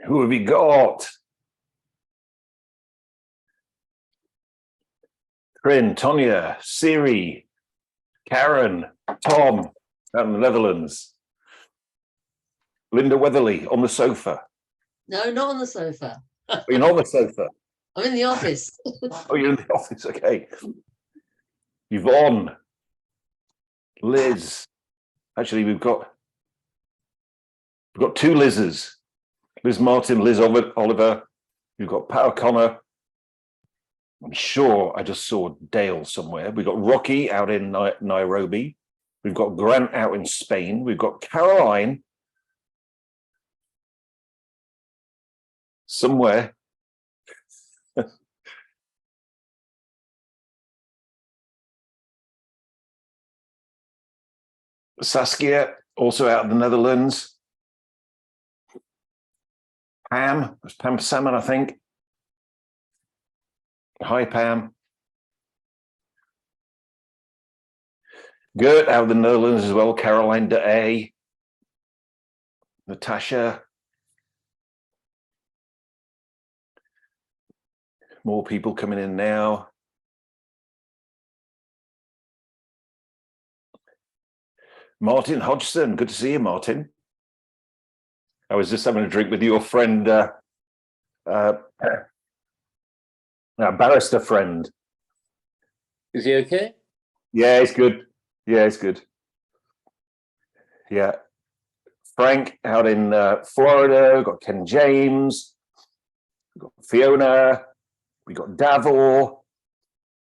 Who have we got? Trin, Tonya, Siri, Karen, Tom out in the Netherlands. Linda Weatherly on the sofa. No, not on the sofa. Oh, you're not on the sofa. I'm in the office. Oh, you're in the office. Okay. Yvonne, Liz. Actually, we've got two Liz's. Liz Martin, Liz Oliver. We've got Pat O'Connor. I'm sure I just saw Dale somewhere. We've got Rocky out in Nairobi. We've got Grant out in Spain. We've got Caroline somewhere. Saskia, also out of the Netherlands. Pam, it's Pam Salmon, I think. Hi, Pam. Gert out of the Netherlands as well. Caroline de A. Natasha. More people coming in now. Martin Hodgson, good to see you, Martin. I was just having a drink with your friend, barrister friend. Is he okay? Yeah, he's good. Yeah, he's good. Yeah. Frank out in Florida. We've got Ken James. We've got Fiona. We got Davor.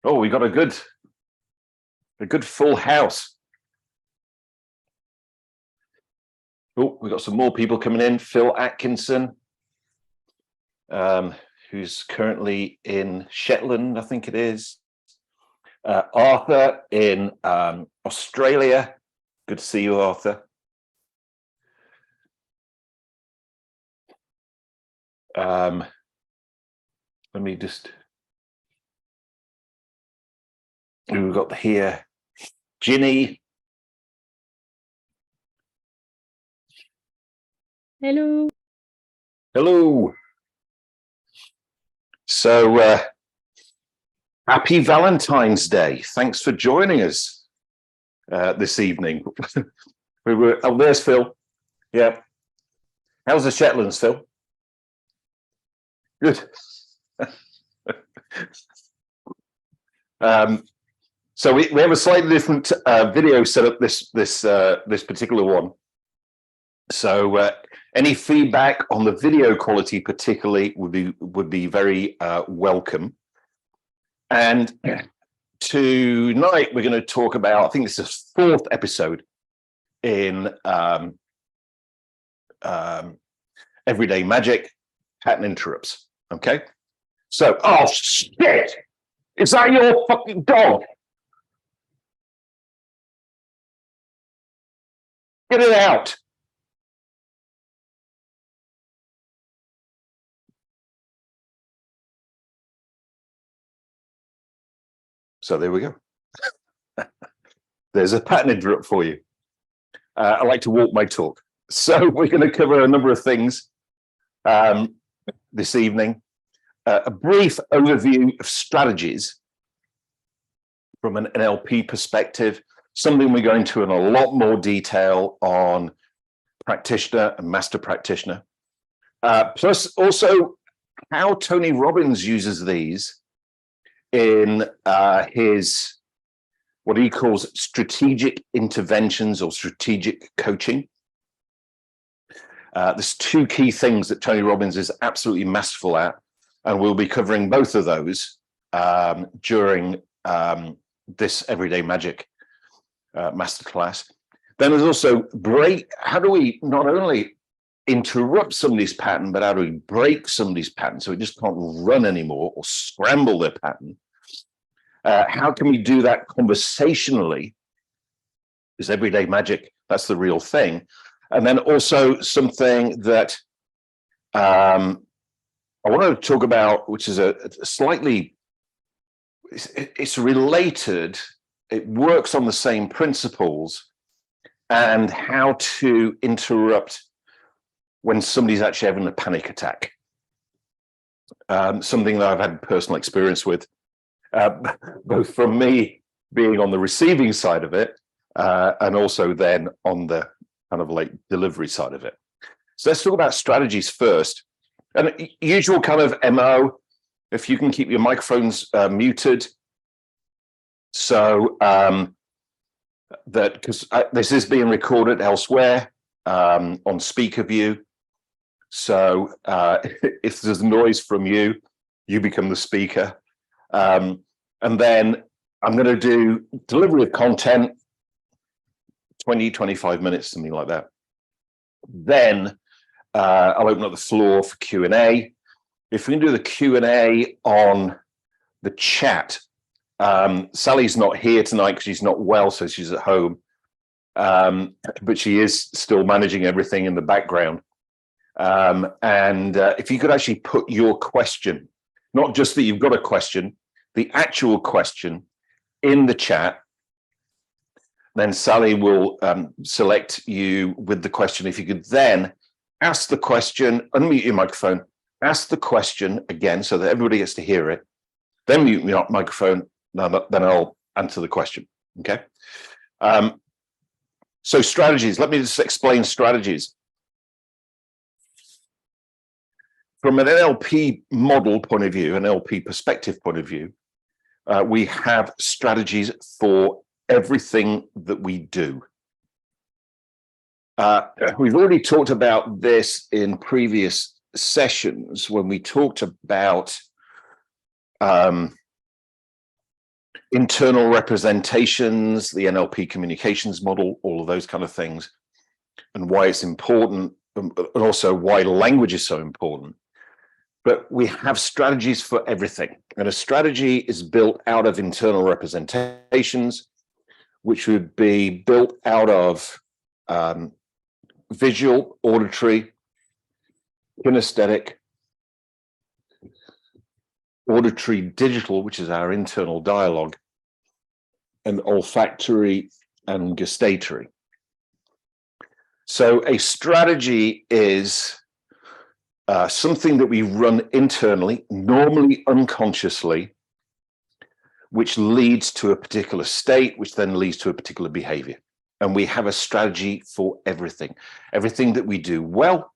Oh, we got a good full house. Oh, we got some more people coming in. Phil Atkinson, who's currently in Shetland, I think it is. Arthur in Australia. Good to see you, Arthur. Let me just. Who we've got here? Ginny. Hello. Hello. So, happy Valentine's Day. Thanks for joining us this evening. Oh, there's Phil. Yeah. How's the Shetlands, Phil? Good. So we have a slightly different video set up this particular one. So any feedback on the video quality particularly would be very welcome. And tonight we're going to talk about, I think this is the 4th episode in Everyday Magic, Pattern Interrupts. Okay. So, oh shit! Is that your fucking dog? Get it out. So there we go. There's a pattern interrupt for you. I like to walk my talk. So we're going to cover a number of things this evening. A brief overview of strategies from an NLP perspective, something we go into in a lot more detail on practitioner and master practitioner. Plus also how Tony Robbins uses these in his, what he calls strategic interventions or strategic coaching. There's 2 key things that Tony Robbins is absolutely masterful at, and we'll be covering both of those during this Everyday Magic masterclass. Then there's also how do we not only interrupt somebody's pattern, but how do we break somebody's pattern so it just can't run anymore or scramble their pattern? How can we do that conversationally? Is Everyday Magic, that's the real thing. And then also something that I want to talk about, which is a slightly, it's related, it works on the same principles, and how to interrupt when somebody's actually having a panic attack. Something that I've had personal experience with, both from me being on the receiving side of it, and also then on the kind of like delivery side of it. So let's talk about strategies first. And usual kind of MO, if you can keep your microphones muted. So that, because this is being recorded elsewhere on speaker view. So if there's noise from you, you become the speaker. And then I'm going to do delivery of content, 20, 25 minutes, something like that. Then I'll open up the floor for Q&A. If we can do the Q&A on the chat, Sally's not here tonight because she's not well, so she's at home. But she is still managing everything in the background. And if you could actually put your question, not just that you've got a question, the actual question in the chat, then Sally will select you with the question. If you could then ask the question, unmute your microphone, ask the question again so that everybody gets to hear it, then mute your microphone, then I'll answer the question, okay? So strategies, let me just explain strategies. From an NLP model point of view, an NLP perspective point of view, we have strategies for everything that we do. We've already talked about this in previous sessions when we talked about internal representations, the NLP communications model, all of those kind of things, and why it's important, and also why language is so important. But we have strategies for everything. And a strategy is built out of internal representations, which would be built out of visual, auditory, kinesthetic, auditory digital, which is our internal dialogue, and olfactory and gustatory. So a strategy is something that we run internally, normally unconsciously, which leads to a particular state, which then leads to a particular behavior. And we have a strategy for everything, everything that we do well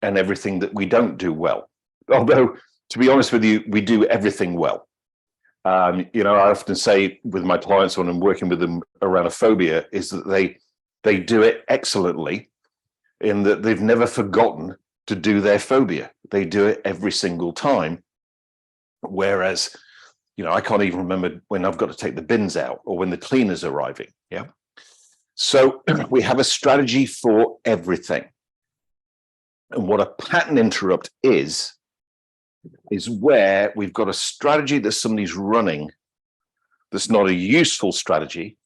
and everything that we don't do well. Although, to be honest with you, we do everything well. You know, I often say with my clients when I'm working with them around a phobia is that they do it excellently in that they've never forgotten to do their phobia. They do it every single time. Whereas, you know, I can't even remember when I've got to take the bins out or when the cleaner's arriving. Yeah. So we have a strategy for everything. And what a pattern interrupt is where we've got a strategy that somebody's running that's not a useful strategy,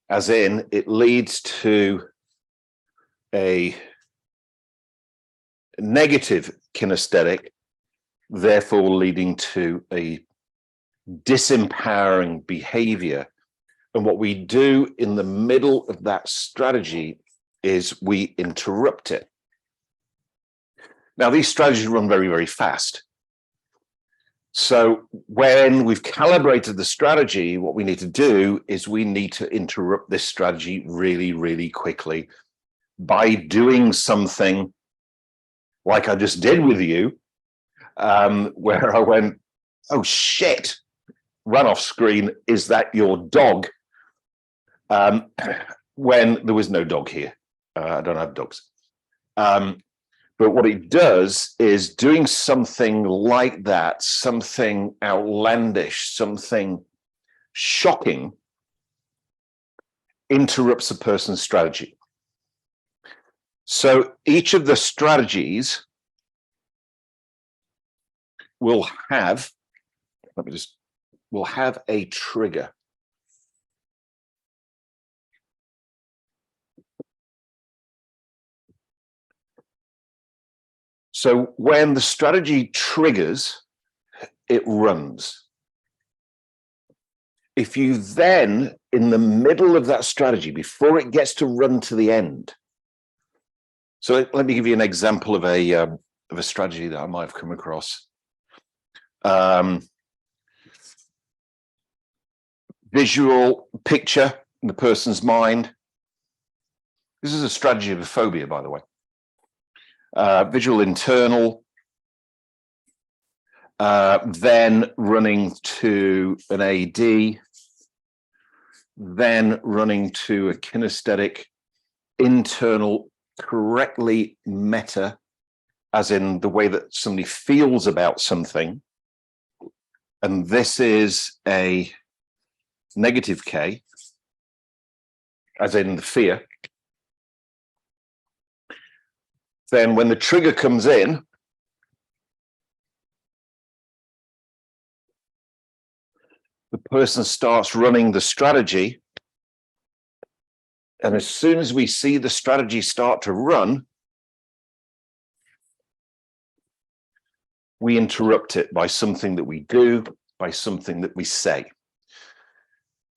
as in it leads to a negative kinesthetic, therefore leading to a disempowering behavior. And what we do in the middle of that strategy is we interrupt it. Now, these strategies run very, very fast. So when we've calibrated the strategy, what we need to do is we need to interrupt this strategy really, really quickly by doing something like I just did with you, where I went, oh shit, run off screen, is that your dog? When there was no dog here. I don't have dogs. But what it does is doing something like that, something outlandish, something shocking, interrupts a person's strategy. So each of the strategies will have, will have a trigger. So when the strategy triggers, it runs. If you then, in the middle of that strategy, before it gets to run to the end, So let me give you an example of a strategy that I might have come across. Visual picture in the person's mind. This is a strategy of a phobia, by the way. Visual internal, then running to an AD, then running to a kinesthetic, internal, correctly meta, as in the way that somebody feels about something. And this is a negative K, as in the fear. Then when the trigger comes in, the person starts running the strategy. And as soon as we see the strategy start to run, we interrupt it by something that we do, by something that we say.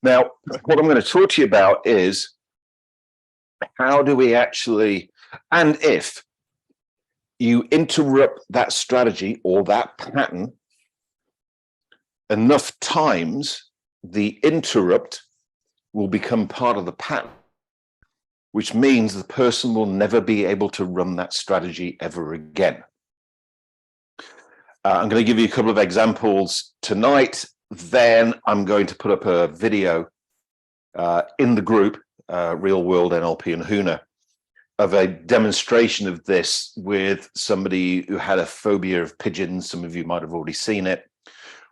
Now, what I'm going to talk to you about is how do we actually, and if you interrupt that strategy or that pattern enough times, the interrupt will become part of the pattern, which means the person will never be able to run that strategy ever again. I'm going to give you a couple of examples tonight. Then I'm going to put up a video in the group, Real World NLP and Huna, of a demonstration of this with somebody who had a phobia of pigeons. Some of you might have already seen it,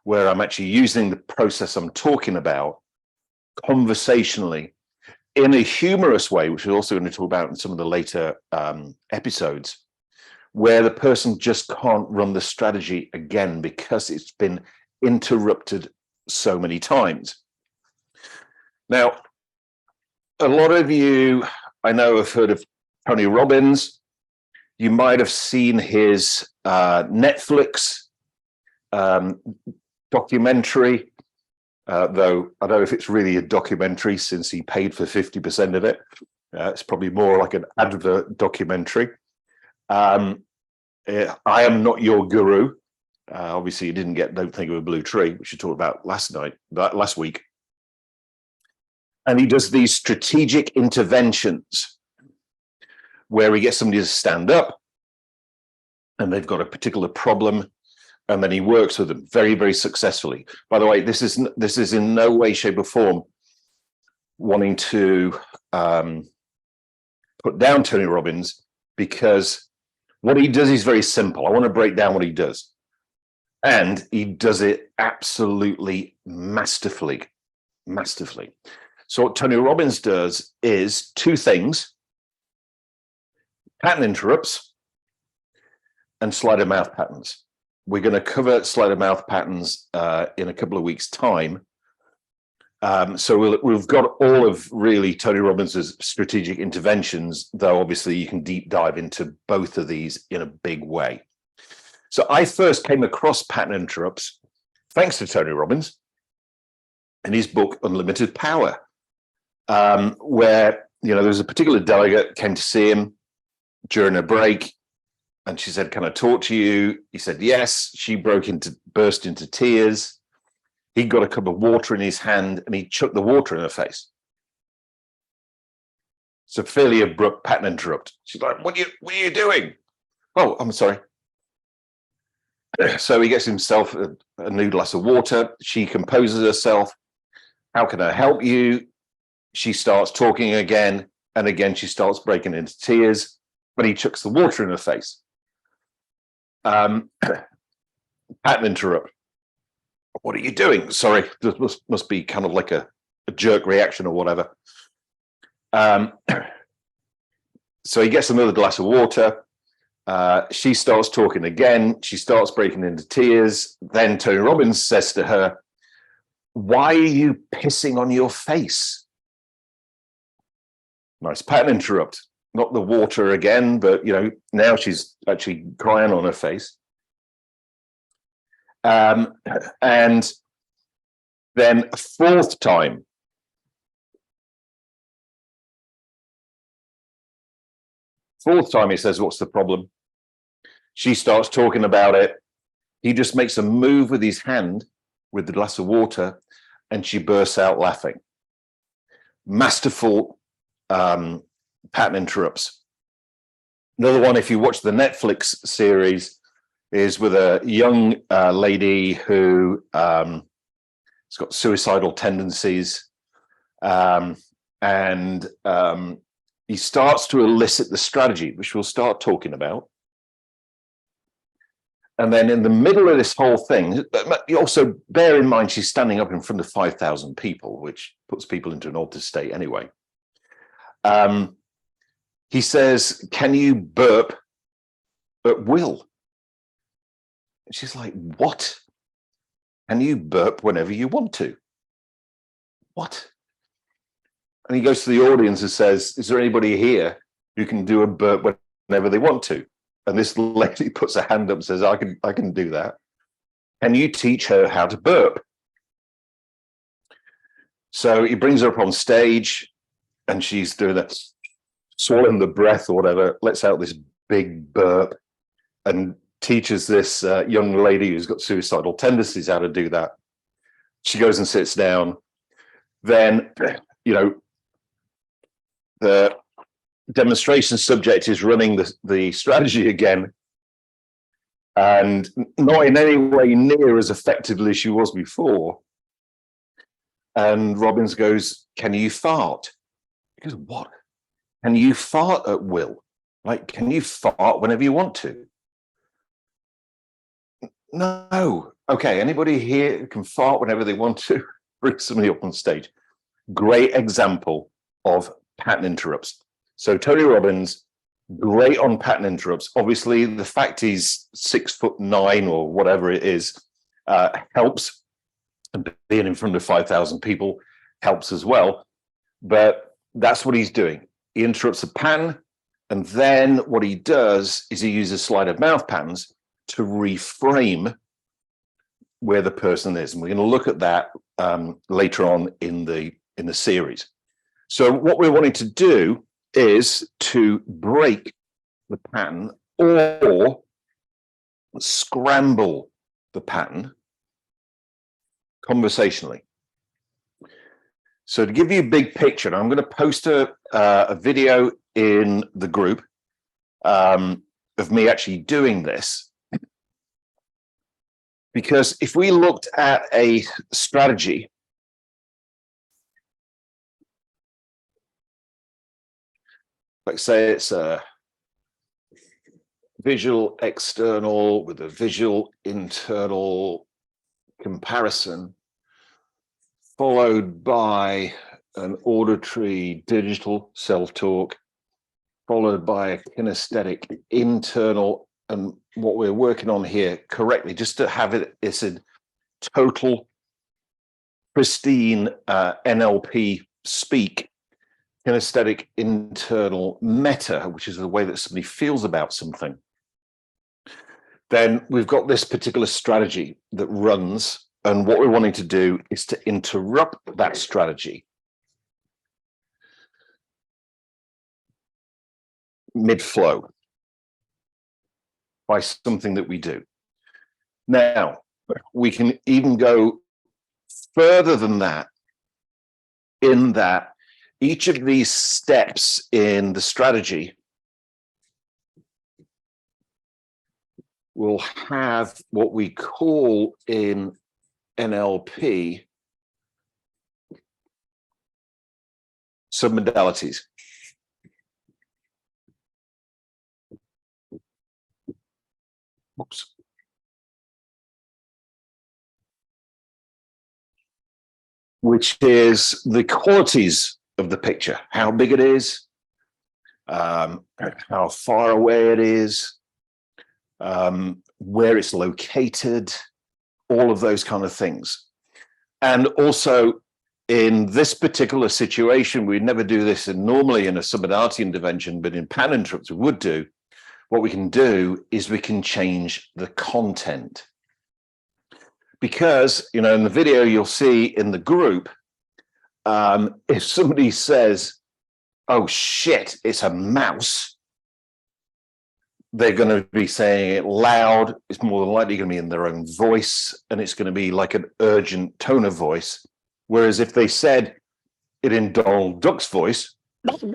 where I'm actually using the process I'm talking about conversationally in a humorous way, which we're also going to talk about in some of the later episodes, where the person just can't run the strategy again because it's been interrupted so many times. Now, a lot of you, I know, have heard of Tony Robbins. You might have seen his Netflix documentary, though I don't know if it's really a documentary since he paid for 50% of it. It's probably more like an advert documentary. I am not your guru. Obviously, you didn't get Don't Think of a Blue Tree, which you talked about last week. And he does these strategic interventions where he gets somebody to stand up and they've got a particular problem, and then he works with them very, very successfully. By the way, this is in no way, shape, or form wanting to put down Tony Robbins, because what he does is very simple. I want to break down what he does. And he does it absolutely masterfully. So what Tony Robbins does is two things: pattern interrupts and sleight of mouth patterns. We're going to cover sleight of mouth patterns in a couple of weeks' time. So we've got all of really Tony Robbins' strategic interventions, though obviously you can deep dive into both of these in a big way. So I first came across pattern interrupts thanks to Tony Robbins in his book Unlimited Power, where there was a particular delegate came to see him during a break, and she said, "Can I talk to you?" He said yes. She burst into tears. He got a cup of water in his hand and he chucked the water in her face. It's a fairly abrupt pattern interrupt. She's like, what are you doing? Oh, I'm sorry. So he gets himself a new glass of water. She composes herself. How can I help you? She starts talking again, and again she starts breaking into tears, but he chucks the water in her face. Pattern interrupt. What are you doing? Sorry, this must be kind of like a jerk reaction or whatever. So he gets another glass of water. She starts talking again. She starts breaking into tears. Then Tony Robbins says to her, "Why are you pissing on your face?" Nice pattern interrupt. Not the water again, but now she's actually crying on her face. And then a fourth time, Fourth time he says, what's the problem? She starts talking about it. He just makes a move with his hand with the glass of water, and she bursts out laughing. Masterful pattern interrupts. Another one, if you watch the Netflix series, is with a young lady who has got suicidal tendencies. He starts to elicit the strategy, which we'll start talking about. And then in the middle of this whole thing, you also bear in mind she's standing up in front of 5,000 people, which puts people into an altered state anyway. He says, can you burp at will? And she's like, what? Can you burp whenever you want to? What? And he goes to the audience and says, is there anybody here who can do a burp whenever they want to? And this lady puts her hand up and says, I can do that. Can you teach her how to burp? So he brings her up on stage and she's doing that, swallowing the breath or whatever, lets out this big burp and teaches this young lady who's got suicidal tendencies how to do that. She goes and sits down. Then, the demonstration subject is running the strategy again, and not in any way near as effectively as she was before. And Robbins goes, can you fart? He goes, what? Can you fart at will? Like, can you fart whenever you want to? No. Okay, anybody here can fart whenever they want to? Bring somebody up on stage. Great example of pattern interrupts. So Tony Robbins, great on pattern interrupts. Obviously, the fact he's 6'9" or whatever it is helps. And being in front of 5,000 people helps as well. But that's what he's doing. He interrupts the pattern, and then what he does is he uses sleight of mouth patterns to reframe where the person is. And we're going to look at that later on in the series. So what we're wanting to do is to break the pattern or scramble the pattern conversationally. So to give you a big picture, and I'm going to post a video in the group of me actually doing this, because if we looked at a strategy, like say it's a visual external with a visual internal comparison, followed by an auditory digital self-talk, followed by a kinesthetic internal, and what we're working on here correctly, just to have it's a total pristine NLP speak, kinesthetic internal meta, which is the way that somebody feels about something. Then we've got this particular strategy that runs, and what we're wanting to do is to interrupt that strategy mid-flow by something that we do. Now, we can even go further than that, in that each of these steps in the strategy will have what we call in NLP submodalities. Oops. Which is the qualities of the picture, how big it is, how far away it is, where it's located, all of those kind of things. And also in this particular situation, we'd never do this normally in a submodality intervention, but in pattern interrupts we would do. What we can do is we can change the content. Because, in the video you'll see in the group, if somebody says, oh shit, it's a mouse, they're going to be saying it loud. It's more than likely going to be in their own voice, and it's going to be like an urgent tone of voice. Whereas if they said it in Donald Duck's voice, then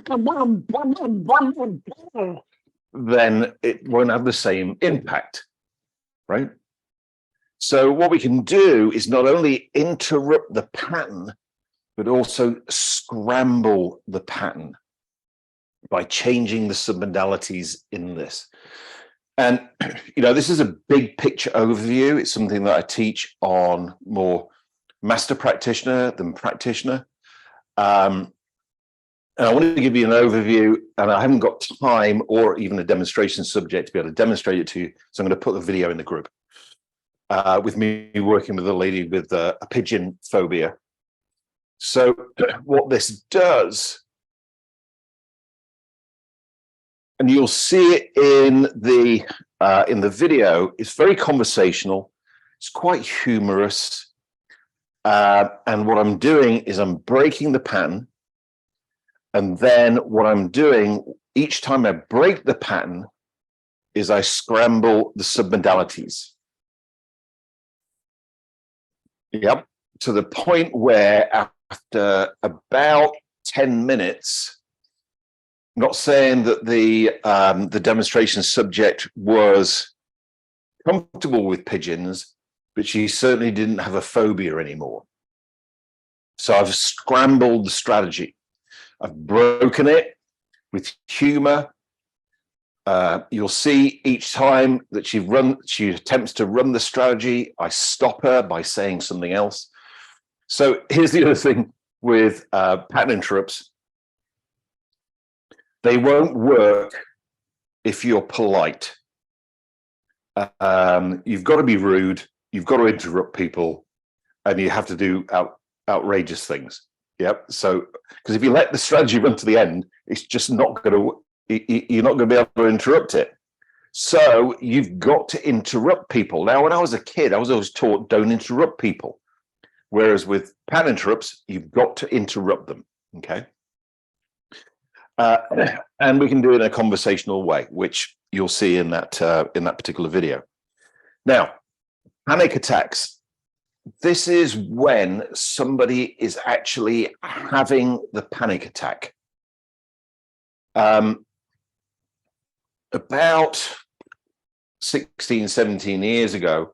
it won't have the same impact, right? So what we can do is not only interrupt the pattern, but also scramble the pattern by changing the submodalities in this. And, this is a big picture overview. It's something that I teach on more master practitioner than practitioner. And I wanted to give you an overview, and I haven't got time or even a demonstration subject to be able to demonstrate it to you. So I'm going to put the video in the group with me working with a lady with a pigeon phobia. So what this does, and you'll see it in the video, it's very conversational. It's quite humorous. And what I'm doing is I'm breaking the pattern. And then what I'm doing each time I break the pattern is I scramble the submodalities. Yep. To the point where after about 10 minutes, not saying that the demonstration subject was comfortable with pigeons, but she certainly didn't have a phobia anymore. So I've scrambled the strategy. I've broken it with humor. You'll see each time that she attempts to run the strategy, I stop her by saying something else. So here's the other thing with pattern interrupts. They won't work if you're polite. You've got to be rude. You've got to interrupt people, and you have to do outrageous things. Yep. So, because if you let the strategy run to the end, it's just not going to. You're not going to be able to interrupt it. So you've got to interrupt people. Now, when I was a kid, I was always taught don't interrupt people. Whereas with pattern interrupts, you've got to interrupt them. Okay. And we can do it in a conversational way, which you'll see in that particular video. Now, panic attacks. This is when somebody is actually having the panic attack. About 16, 17 years ago,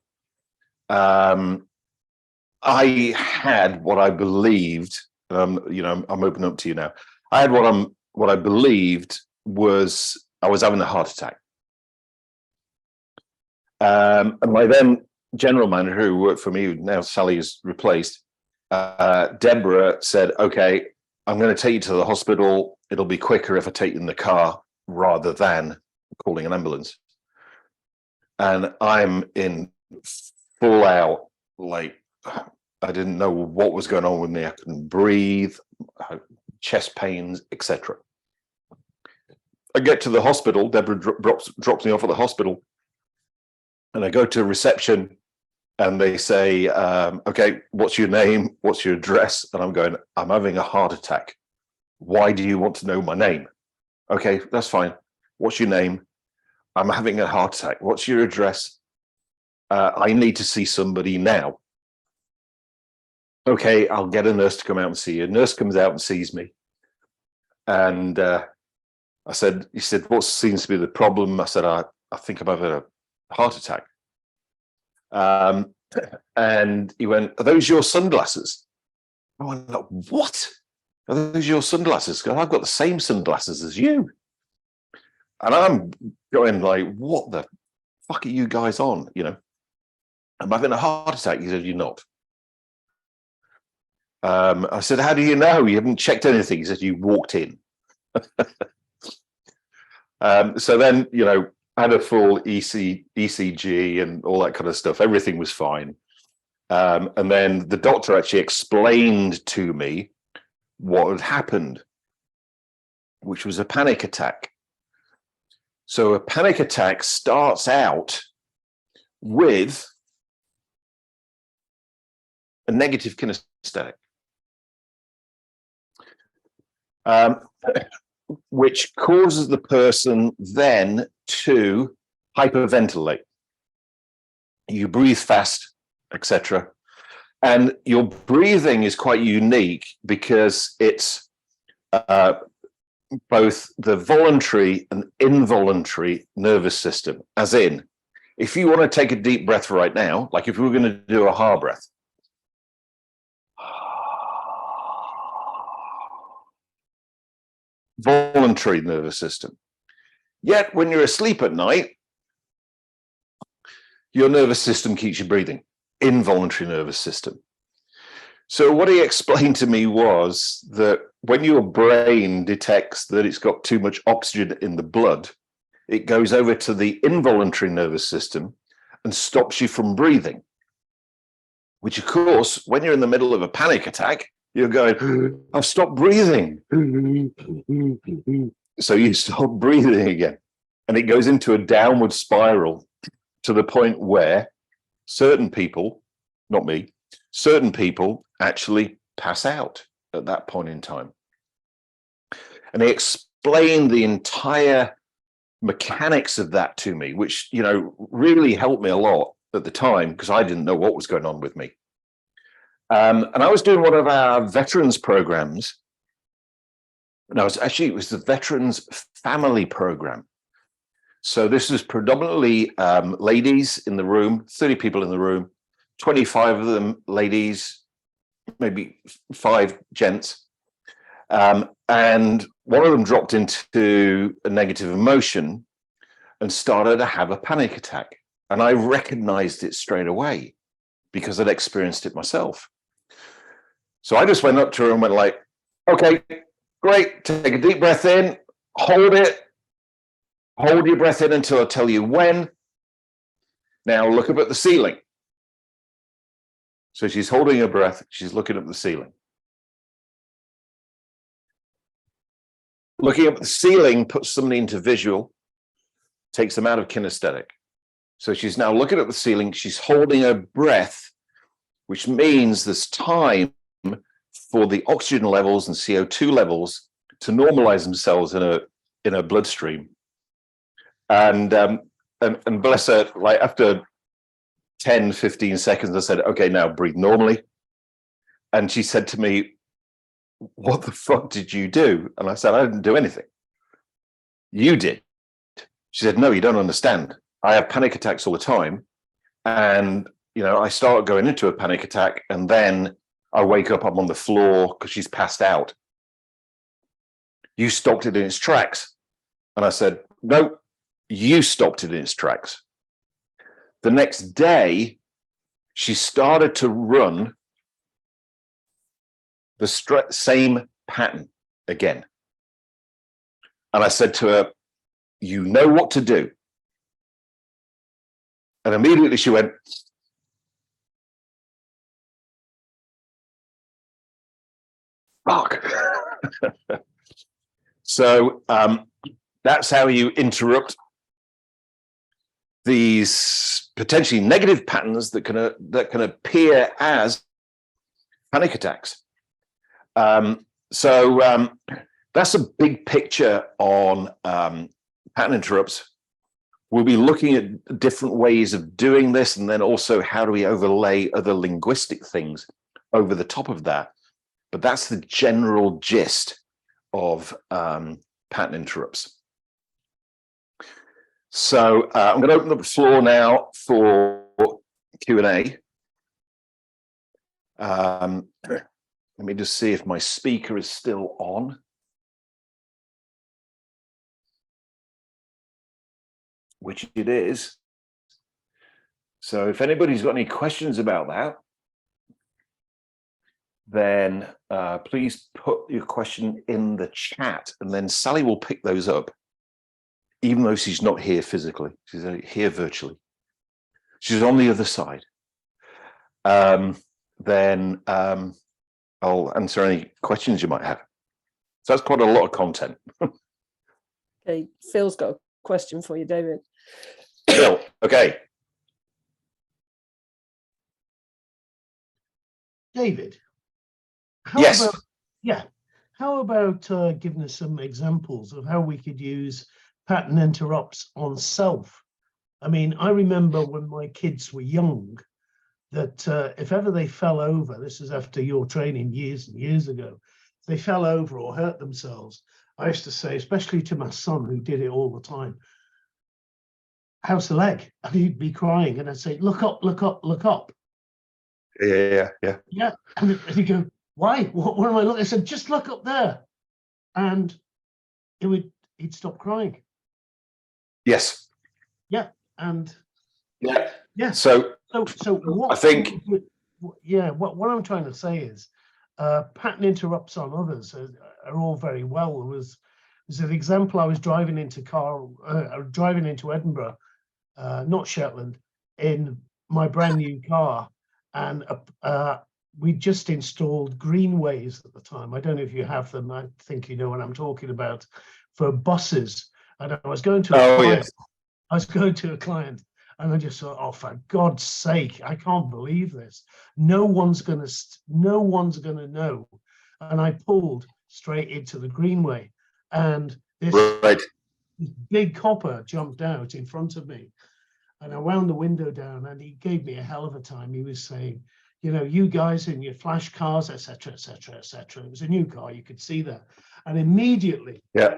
I had what I believed, I'm opening up to you now. I had what I believed was I was having a heart attack. And my then general manager, who worked for me, now Sally is replaced, Deborah said, okay, I'm going to take you to the hospital. It'll be quicker if I take you in the car rather than calling an ambulance. And I'm in full out, like, I didn't know what was going on with me. I couldn't breathe, chest pains, etc. I get to the hospital. Deborah drops me off at the hospital. And I go to reception and they say, okay, what's your name? What's your address? And I'm going, I'm having a heart attack. Why do you want to know my name? Okay, that's fine. What's your name? I'm having a heart attack. What's your address? I need to see somebody now. Okay, I'll get a nurse to come out and see you. A nurse comes out and sees me. And he said, what seems to be the problem? I said, I think I'm having a heart attack. And he went, are those your sunglasses? I went, what? Are those your sunglasses? I've got the same sunglasses as you. And I'm going like, what the fuck are you guys on? I'm having a heart attack. He said, you're not. I said, how do you know? You haven't checked anything. He said, you walked in. So then, I had a full ECG and all that kind of stuff. Everything was fine. And then the doctor actually explained to me what had happened, which was a panic attack. So a panic attack starts out with a negative kinesthetic, which causes the person then to hyperventilate. You breathe fast, etc. And your breathing is quite unique because it's both the voluntary and involuntary nervous system, as in, if you want to take a deep breath right now, like if we were going to do a ha breath, voluntary nervous system. Yet when you're asleep at night, your nervous system keeps you breathing, involuntary nervous system. So what he explained to me was that when your brain detects that it's got too much oxygen in the blood, it goes over to the involuntary nervous system and stops you from breathing. Which, of course, when you're in the middle of a panic attack, you're going, I've stopped breathing. So you stop breathing again. And it goes into a downward spiral to the point where certain people, not me, certain people actually pass out at that point in time. And he explained the entire mechanics of that to me, which, you know, really helped me a lot at the time because I didn't know what was going on with me. And I was doing one of our veterans programs. And it was the Veterans Family Program. So this was predominantly ladies in the room, 30 people in the room, 25 of them ladies, maybe 5 gents. And one of them dropped into a negative emotion and started to have a panic attack. And I recognized it straight away because I'd experienced it myself. So I just went up to her and went like, okay, great. Take a deep breath in, hold it. Hold your breath in until I tell you when. Now look up at the ceiling. So she's holding her breath. She's looking up at the ceiling. Looking up at the ceiling puts somebody into visual, takes them out of kinesthetic. So she's now looking at the ceiling. She's holding her breath, which means there's time for the oxygen levels and CO2 levels to normalize themselves in a bloodstream. And bless her, like after 10, 15 seconds, I said, okay, now breathe normally. And she said to me, what the fuck did you do? And I said, I didn't do anything. You did. She said, no, you don't understand. I have panic attacks all the time. And, you know, I start going into a panic attack and then I wake up, I'm on the floor because she's passed out. You stopped it in its tracks. And I said, no, you stopped it in its tracks. The next day, she started to run the same pattern again. And I said to her, you know what to do. And immediately she went, fuck. So that's how you interrupt these potentially negative patterns that can appear as panic attacks. So that's a big picture on pattern interrupts. We'll be looking at different ways of doing this, and then also how do we overlay other linguistic things over the top of that. But that's the general gist of pattern interrupts. So I'm going to open up the floor now for Q&A. Let me just see if my speaker is still on. Which it is. So if anybody's got any questions about that, then please put your question in the chat, and then Sally will pick those up, even though she's not here physically. She's here virtually. She's on the other side. Then I'll answer any questions you might have. So that's quite a lot of content. Okay, Phil's got a question for you, David. Phil, okay. David, Yes. How about giving us some examples of how we could use pattern interrupts on self. I mean, I remember when my kids were young, that if ever they fell over, this is after your training years and years ago, if they fell over or hurt themselves, I used to say, especially to my son who did it all the time, how's the leg? And he'd be crying, and I'd say, look up, look up, look up. Yeah. Yeah, and he'd go, why? What am I looking? I said, just look up there, and he'd stop crying. Yes. And Yeah. So what I think, what I'm trying to say is, pattern interrupts on others are all very well. There's an example. I was driving into Edinburgh, not Shetland, in my brand new car, and we just installed Greenways at the time. I don't know if you have them. I think you know what I'm talking about, for buses. And I was going to a client. yes. I was going to a client, and I just thought, oh, for God's sake, I can't believe this. No one's gonna know. And I pulled straight into the Greenway, and this big copper jumped out in front of me, and I wound the window down, and he gave me a hell of a time. He was saying, you know, you guys in your flash cars, etc., etc., etc. It was a new car, you could see that. And immediately, Yeah.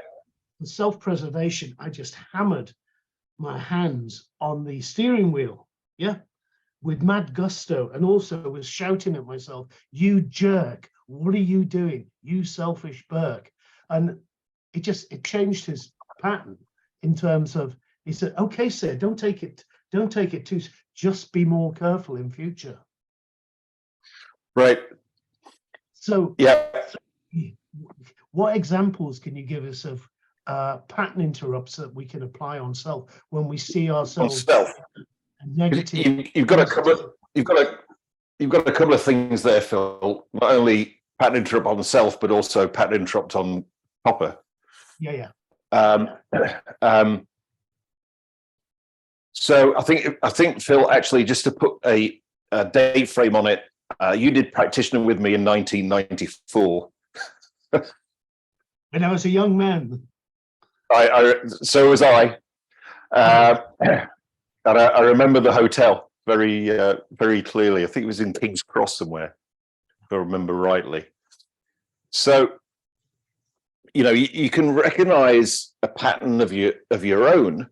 for self-preservation, I just hammered my hands on the steering wheel, with mad gusto, and also was shouting at myself, you jerk, what are you doing, you selfish Burke. And it changed his pattern in terms of, he said, okay, sir, don't take it too, just be more careful in future. Right. So Yeah. what examples can you give us of pattern interrupts that we can apply on self when we see On ourselves self. negative? You've got a couple of things there, Phil. Not only pattern interrupt on self, but also pattern interrupt on Hopper. Yeah. So I think Phil, actually, just to put a date frame on it, you did practitioner with me in 1994. When I was a young man. So was I. And I remember the hotel very, very clearly. I think it was in King's Cross somewhere, if I remember rightly. So, you know, you can recognize a pattern of your own,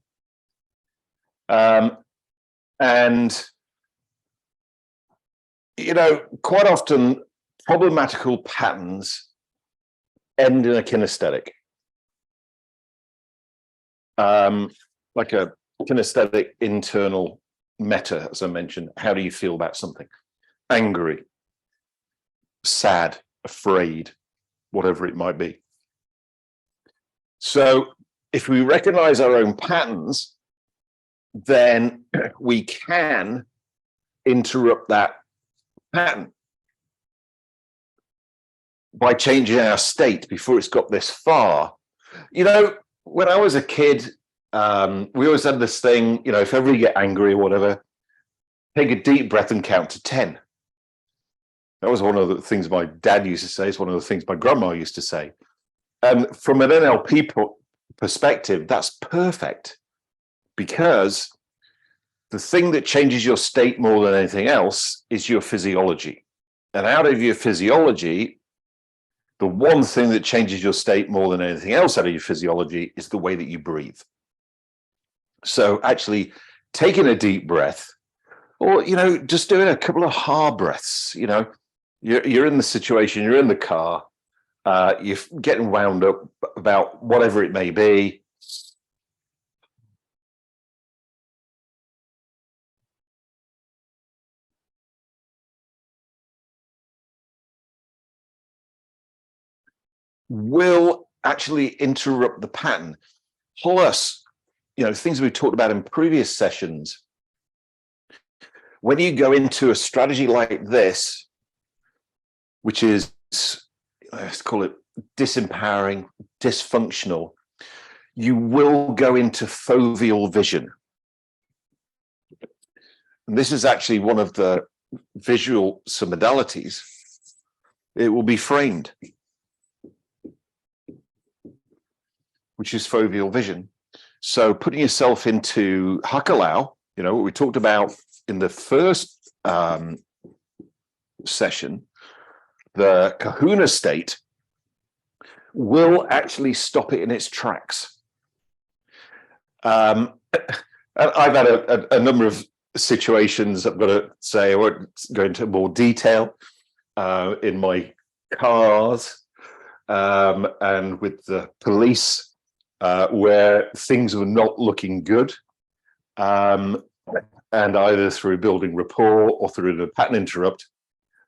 and you know, quite often problematical patterns end in a kinesthetic. Like a kinesthetic internal meta, as I mentioned. How do you feel about something? Angry, sad, afraid, whatever it might be. So if we recognize our own patterns, then we can interrupt that pattern by changing our state before it's got this far. You know, when I was a kid, we always had this thing, you know, if ever you get angry or whatever, take a deep breath and count to 10. That was one of the things my dad used to say. It's one of the things my grandma used to say. And from an NLP perspective, that's perfect, because the thing that changes your state more than anything else is your physiology. And out of your physiology, the one thing that changes your state more than anything else out of your physiology is the way that you breathe. So actually taking a deep breath, or, you know, just doing a couple of hard breaths, you know, you're in the situation, you're in the car, you're getting wound up about whatever it may be. Will actually interrupt the pattern. Plus, you know, things we've talked about in previous sessions. When you go into a strategy like this, which is, let's call it disempowering, dysfunctional, you will go into foveal vision. And this is actually one of the visual submodalities. It will be framed, which is foveal vision. So putting yourself into Hakalau, you know, what we talked about in the first session, the kahuna state will actually stop it in its tracks. And I've had a number of situations, I've got to say, I won't go into more detail, in my cars and with the police, where things were not looking good. And either through building rapport or through the pattern interrupt,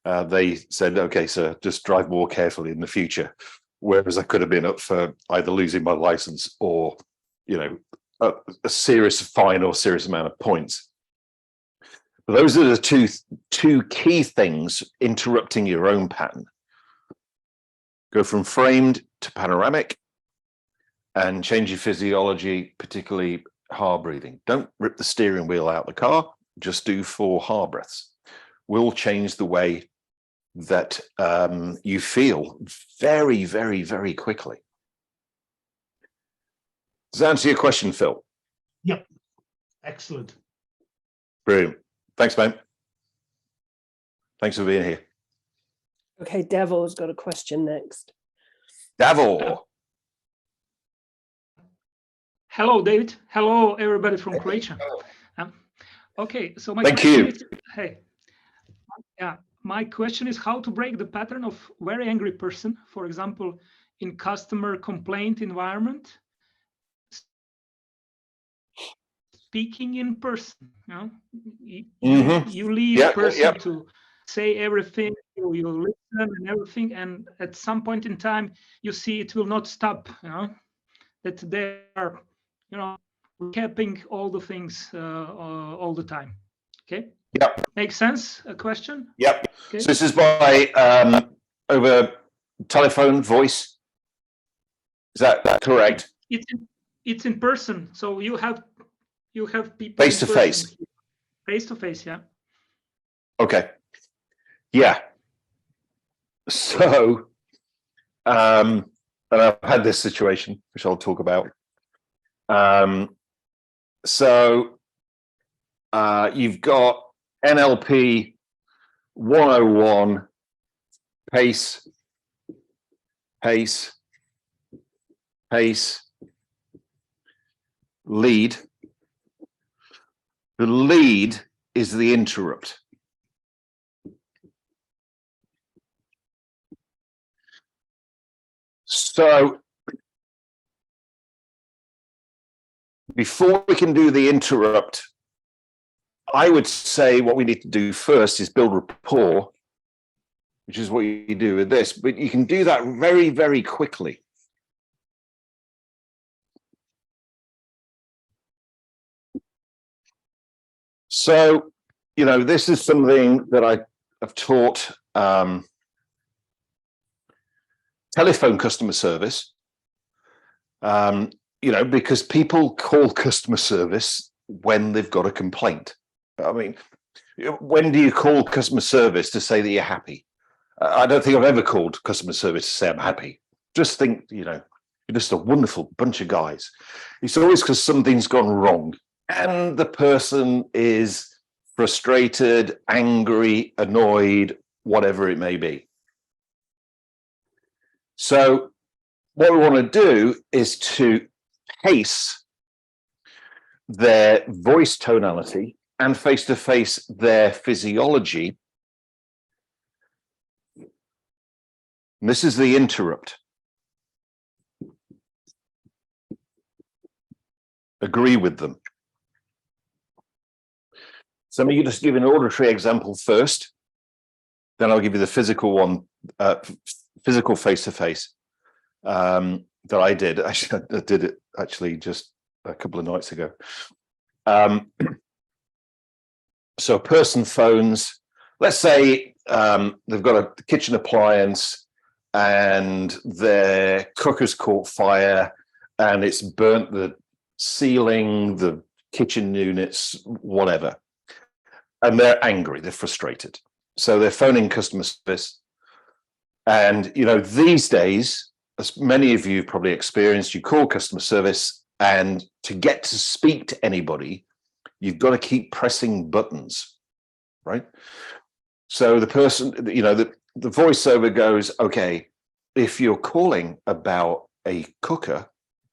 they said, okay, sir, just drive more carefully in the future. Whereas I could have been up for either losing my license or, you know, a serious fine or serious amount of points. But those are the two key things interrupting your own pattern. Go from framed to panoramic and change your physiology, particularly hard breathing. Don't rip the steering wheel out of the car, just do 4 hard breaths. Will change the way that you feel very, very, very quickly. Does that answer your question, Phil? Yep. Excellent. Brilliant. Thanks, mate. Thanks for being here. Okay, Devil's got a question next. Davor. Hello, David. Hello, everybody from Croatia. Okay, so my Thank question you. is, hey, yeah, my question is how to break the pattern of very angry person, for example, in customer complaint environment, speaking in person. You know, you leave Yeah, person yeah. to say everything, you listen and everything, and at some point in time, you see it will not stop. You know, that they are, you know, recapping all the things all the time. Okay. Yep. Makes sense? A question? Yep. Okay. So this is by over telephone, voice. Is that correct? It's in person. So you have people Face to face. Face to face, yeah. Okay. Yeah. So, and I've had this situation, which I'll talk about. So you've got NLP 101, pace, pace, pace, lead. The lead is the interrupt. So before we can do the interrupt, I would say what we need to do first is build rapport, which is what you do with this, but you can do that very, very quickly. So, you know, this is something that I have taught telephone customer service, you know, because people call customer service when they've got a complaint. I mean, when do you call customer service to say that you're happy? I don't think I've ever called customer service to say I'm happy. Just think, you know, you're just a wonderful bunch of guys. It's always because something's gone wrong and the person is frustrated, angry, annoyed, whatever it may be. So what we want to do is to pace their voice tonality and face-to-face their physiology. And this is the interrupt. Agree with them. So let me just give an auditory example first. Then I'll give you the physical one, physical face-to-face that I did. Actually, I did it actually just a couple of nights ago. So a person phones, let's say they've got a kitchen appliance and their cooker's caught fire and it's burnt the ceiling, the kitchen units, whatever. And they're angry, they're frustrated. So they're phoning customer service. And, you know, these days, as many of you probably experienced, you call customer service And to get to speak to anybody, you've got to keep pressing buttons, right? So the person, the voiceover goes, okay, if you're calling about a cooker,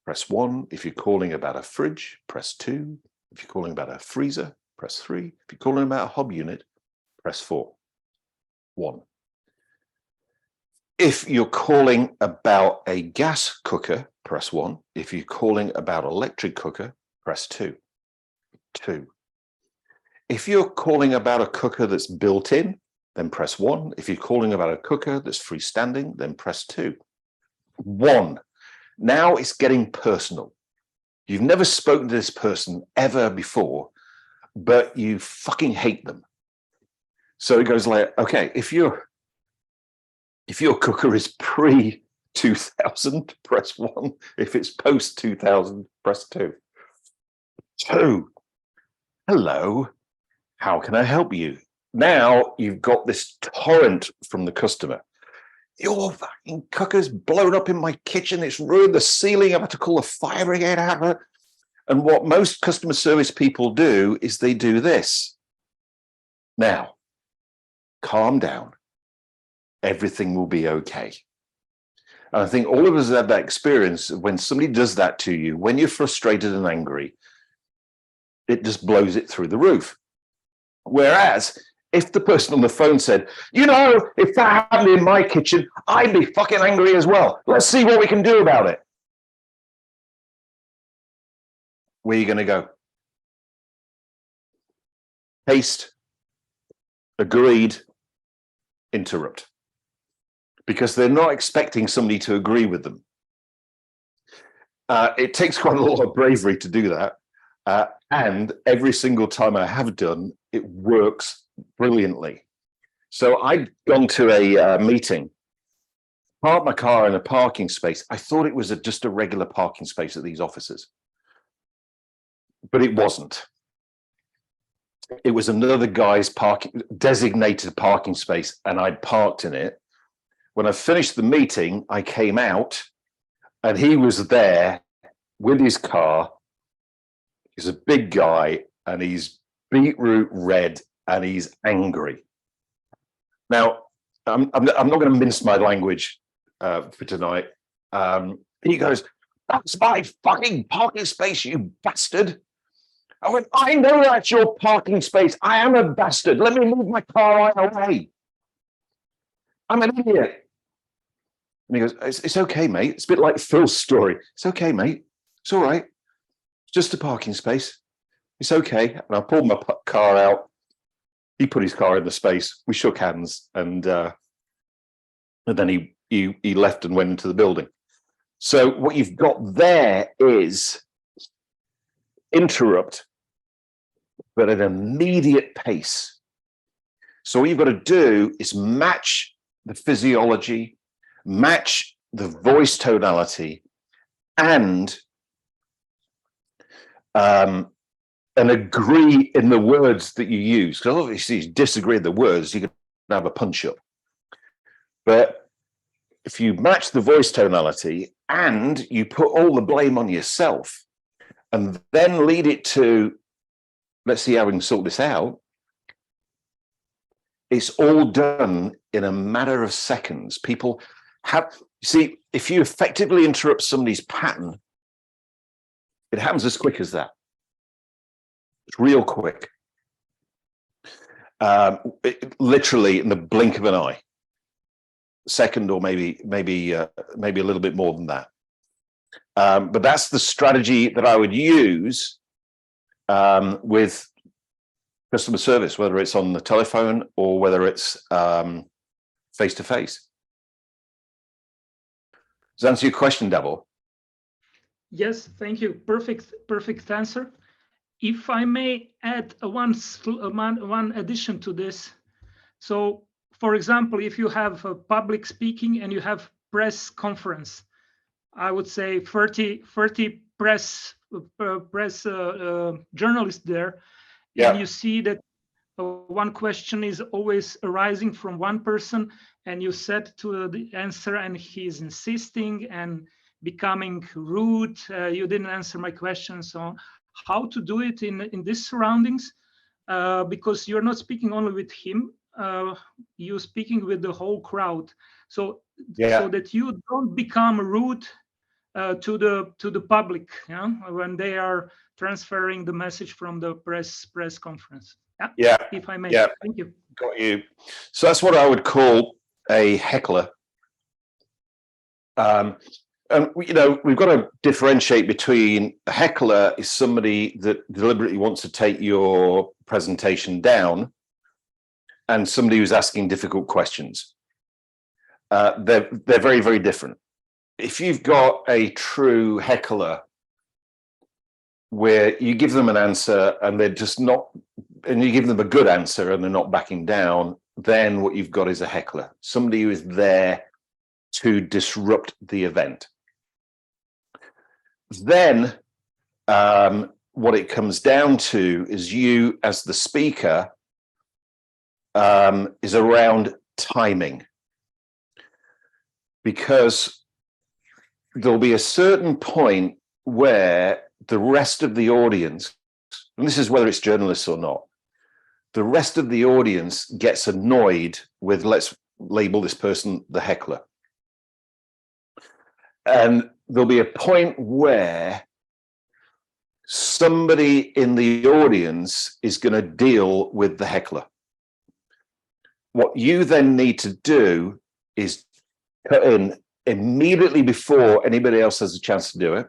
press 1. If you're calling about a fridge, press 2. If you're calling about a freezer, press 3. If you're calling about a hob unit, press 4. 1. If you're calling about a gas cooker, press 1. If you're calling about electric cooker, press 2. 2. If you're calling about a cooker that's built in, then press 1. If you're calling about a cooker that's freestanding, then press 2. 1. Now it's getting personal. You've never spoken to this person ever before, but you fucking hate them. So it goes like, okay, if your cooker is pre-2000, press 1. If it's post-2000, press 2. 2. Hello, how can I help you? Now you've got this torrent from the customer. Your fucking cooker's blown up in my kitchen. It's ruined the ceiling. I've had to call the fire brigade out. And what most customer service people do is they do this. Now, calm down. Everything will be okay. And I think all of us have that experience when somebody does that to you, when you're frustrated and angry, it just blows it through the roof. Whereas if the person on the phone said, if that happened in my kitchen, I'd be fucking angry as well. Let's see what we can do about it. Where are you going to go? Paste, agreed, interrupt. Because they're not expecting somebody to agree with them. It takes quite a lot of bravery to do that. And every single time I have done, it works brilliantly. So I'd gone to a meeting, parked my car in a parking space. I thought it was just a regular parking space at these offices, but it wasn't. It was another guy's designated parking space, and I'd parked in it. When I finished the meeting, I came out, and he was there with his car. He's a big guy, and he's beetroot red, and he's angry. Now, I'm not going to mince my language for tonight. He goes, "That's my fucking parking space, you bastard." I went, "I know that's your parking space. I am a bastard. Let me move my car right away. I'm an idiot." And he goes, it's okay, mate. It's a bit like Phil's story. It's okay, mate. It's all right. It's just a parking space. It's okay. And I pulled my car out. He put his car in the space. We shook hands, and then he left and went into the building. So what you've got there is interrupt, but at an immediate pace. So what you've got to do is match the physiology, match the voice tonality, and agree in the words that you use. Because obviously, if you disagree with the words, you can have a punch up. But if you match the voice tonality and you put all the blame on yourself, and then lead it to, let's see how we can sort this out, it's all done in a matter of seconds. People have, see, if you effectively interrupt somebody's pattern, it happens as quick as that. It's real quick. Literally in the blink of an eye. Second, or maybe a little bit more than that. But that's the strategy that I would use with customer service, whether it's on the telephone or whether it's face-to-face. Does that answer your question, Davor? Yes, thank you. Perfect answer. If I may add one addition to this. So, for example, if you have a public speaking and you have press conference, I would say 30 press journalists there, Yeah. and you see that one question is always arising from one person, and you set to the answer, and he's insisting, and becoming rude. You didn't answer my question. So how to do it in these surroundings? Because you're not speaking only with him, you're speaking with the whole crowd. So so that you don't become rude to the public, when they are transferring the message from the press conference. Yeah. If I may. Yeah. Thank you. Got you. So that's what I would call a heckler. And we've got to differentiate between a heckler is somebody that deliberately wants to take your presentation down, and somebody who's asking difficult questions. They're very, very different. If you've got a true heckler where you give them an answer and they're just not, and you give them a good answer and they're not backing down, then what you've got is a heckler, somebody who is there to disrupt the event. Then what it comes down to is you as the speaker is around timing, because there'll be a certain point where the rest of the audience, and this is whether it's journalists or not, the rest of the audience gets annoyed with, let's label this person the heckler. And there'll be a point where somebody in the audience is going to deal with the heckler. What you then need to do is cut in immediately before anybody else has a chance to do it.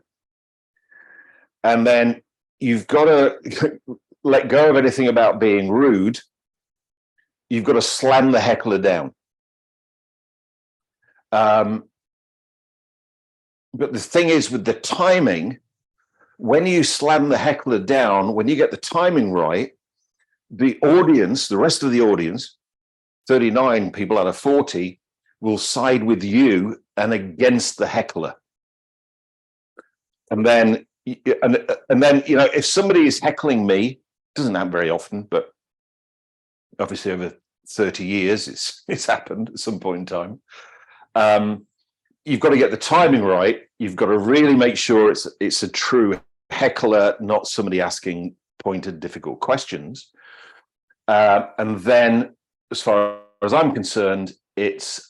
And then you've got to let go of anything about being rude. You've got to slam the heckler down. But the thing is, with the timing, when you slam the heckler down, when you get the timing right, the audience, the rest of the audience, 39 people out of 40, will side with you and against the heckler. And then, if somebody is heckling me, doesn't happen very often, but obviously over 30 years, it's happened at some point in time. You've got to get the timing right. You've got to really make sure it's a true heckler, not somebody asking pointed, difficult questions. And then, as far as I'm concerned, it's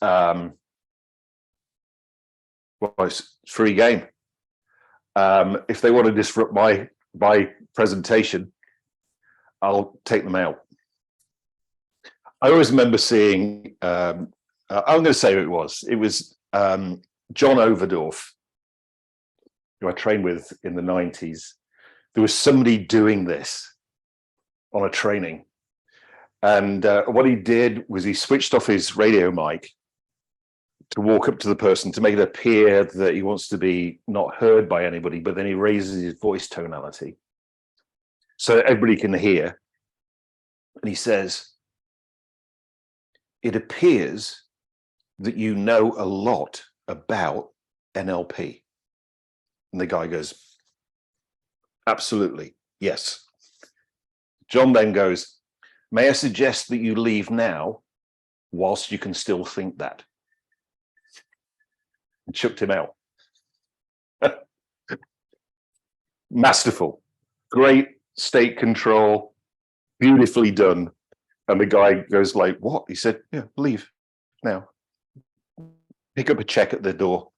free game. If they want to disrupt my presentation, I'll take them out. I always remember seeing, I'm going to say who it was. It was John Overdorf, who I trained with in the 90s. There was somebody doing this on a training. And what he did was he switched off his radio mic to walk up to the person to make it appear that he wants to be not heard by anybody, but then he raises his voice tonality so that everybody can hear. And he says, "It appears that you know a lot about NLP." And the guy goes, "Absolutely, yes." John then goes, "May I suggest that you leave now whilst you can still think that?" And chucked him out. Masterful, great state control, beautifully done. And the guy goes like, "What?" He said, "Yeah, leave now. Pick up a check at the door.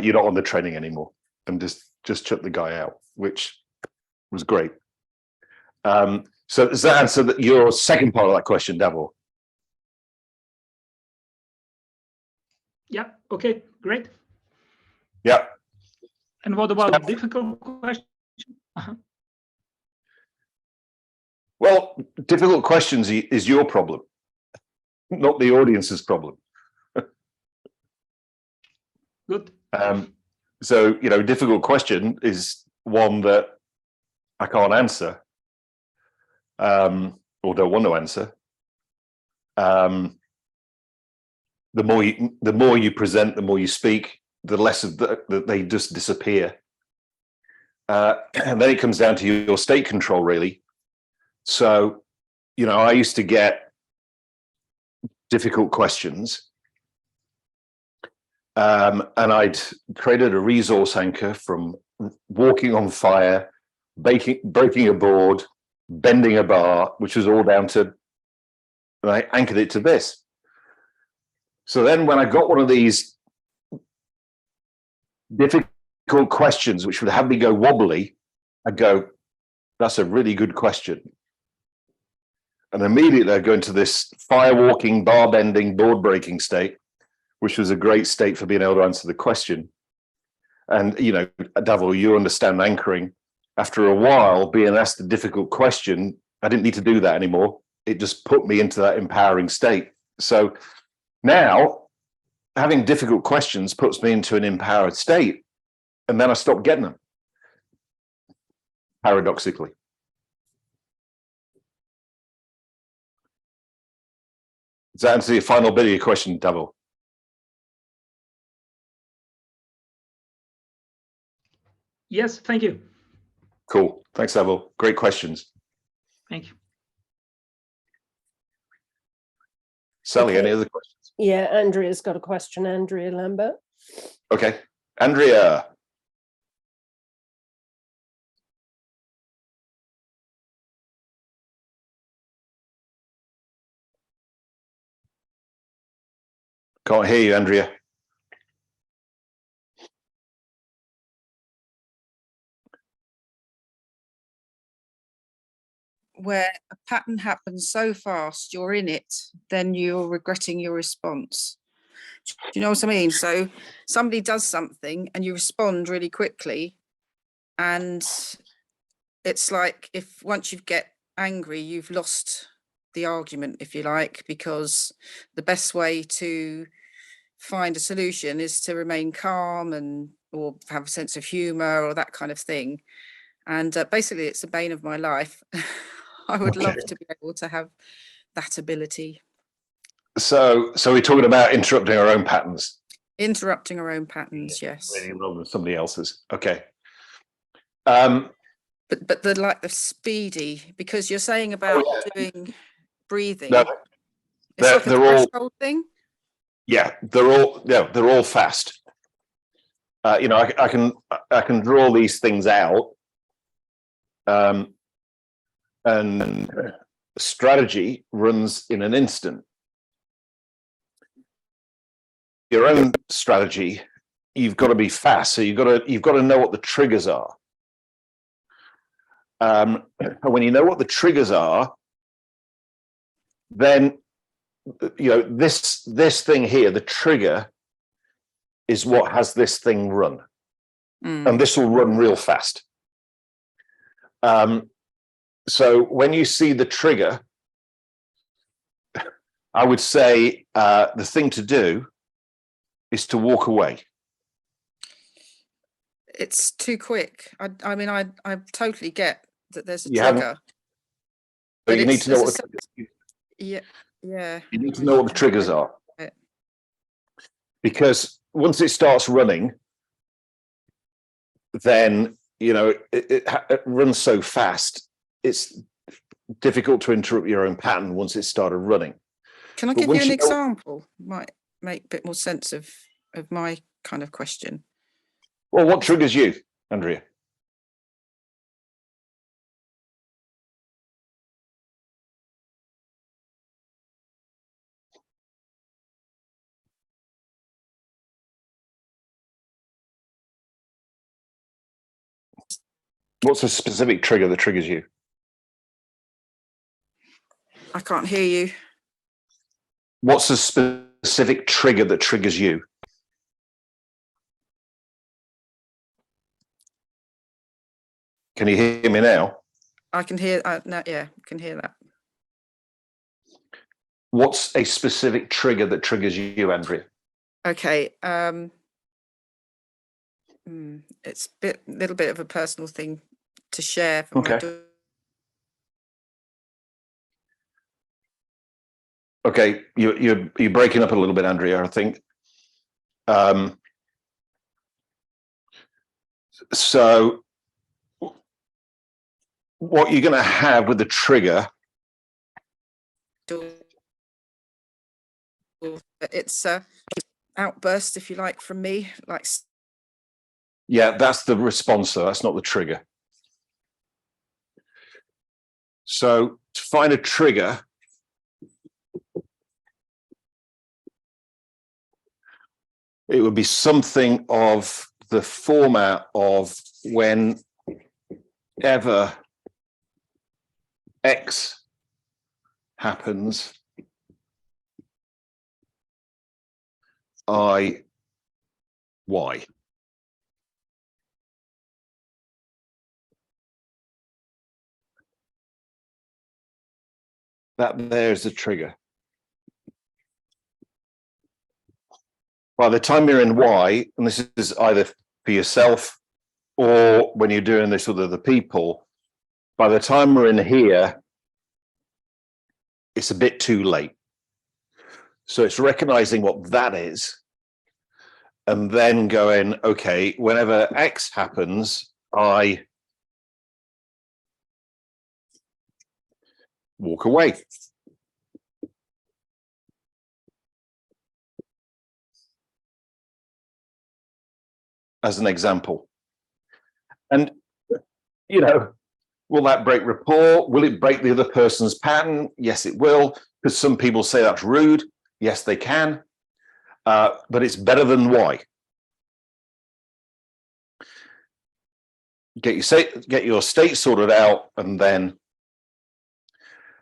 You're not on the training anymore." And just chuck the guy out, which was great. So does that answer your second part of that question, Davor? Yeah. Okay. Great. Yeah. And what about difficult questions? Well, difficult questions is your problem, not the audience's problem. Good. So, difficult question is one that I can't answer, or don't want to answer. The more you present, the more you speak, the less of that they just disappear. And then it comes down to your state control, really. So, I used to get difficult questions, And I'd created a resource anchor from walking on fire, breaking a board, bending a bar, which was all down to, and I anchored it to this. So then when I got one of these difficult questions, which would have me go wobbly, I'd go, that's a really good question. And immediately I'd go into this fire walking, bar bending, board breaking state, which was a great state for being able to answer the question. And, you know, Davil, you understand anchoring. After a while, being asked a difficult question, I didn't need to do that anymore. It just put me into that empowering state. So now, having difficult questions puts me into an empowered state, and then I stop getting them, paradoxically. Does that answer your final bit of your question, Davil? Yes, thank you. Cool. Thanks, Davil. Great questions. Thank you. Sally, Okay. any other questions? Yeah, Andrea's got a question. Andrea Lambert. Okay. Andrea. Can't hear you, Andrea. Where a pattern happens so fast, you're in it, then you're regretting your response. Do you know what I mean? So somebody does something and you respond really quickly, and it's like if once you get angry, you've lost the argument, if you like, because the best way to find a solution is to remain calm and or have a sense of humor or that kind of thing. And basically, it's the bane of my life. I would love to be able to have that ability. So we're talking about interrupting our own patterns. Interrupting our own patterns, yes. Rather than somebody else's. Okay. But the speedy, because you're saying about doing breathing. No, it's like a threshold thing. Yeah, they're all fast. You know, I can draw these things out. And strategy runs in an instant. Your own strategy, you've got to be fast. So you've got to know what the triggers are. And when you know what the triggers are, then you know this thing here, the trigger, is what has this thing run, and this will run real fast. So when you see the trigger, I would say the thing to do is to walk away. It's too quick. I mean, I totally get that there's a You trigger. But you need to know what Yeah. you need to know what the triggers are, because once it starts running, then you know it runs so fast. It's difficult to interrupt your own pattern once it started running. Can I give you an example? Might make a bit more sense of my kind of question. Well, what triggers you, Andrea? What's a specific trigger that triggers you? I can't hear you. What's a specific trigger that triggers you? Can you hear me now? I can hear. No, yeah, I can hear that. What's a specific trigger that triggers you, Andrea? Okay. It's a little bit of a personal thing to share. Okay, you're breaking up a little bit, Andrea, I think. So what you're going to have with the trigger, It's outburst, if you like, from me, like Yeah, that's the response, though. That's not the trigger. So to find a trigger, it would be something of the format of whenever X happens, I, Y. That there's the trigger. By the time you're in Y, and this is either for yourself or when you're doing this with other people, by the time we're in here, it's a bit too late. So it's recognizing what that is and then going, okay, whenever X happens, I walk away. As an example. And, you know, will that break rapport? Will it break the other person's pattern? Yes, it will. Because some people say that's rude. Yes, they can. But it's better than Y. Get your state sorted out, and then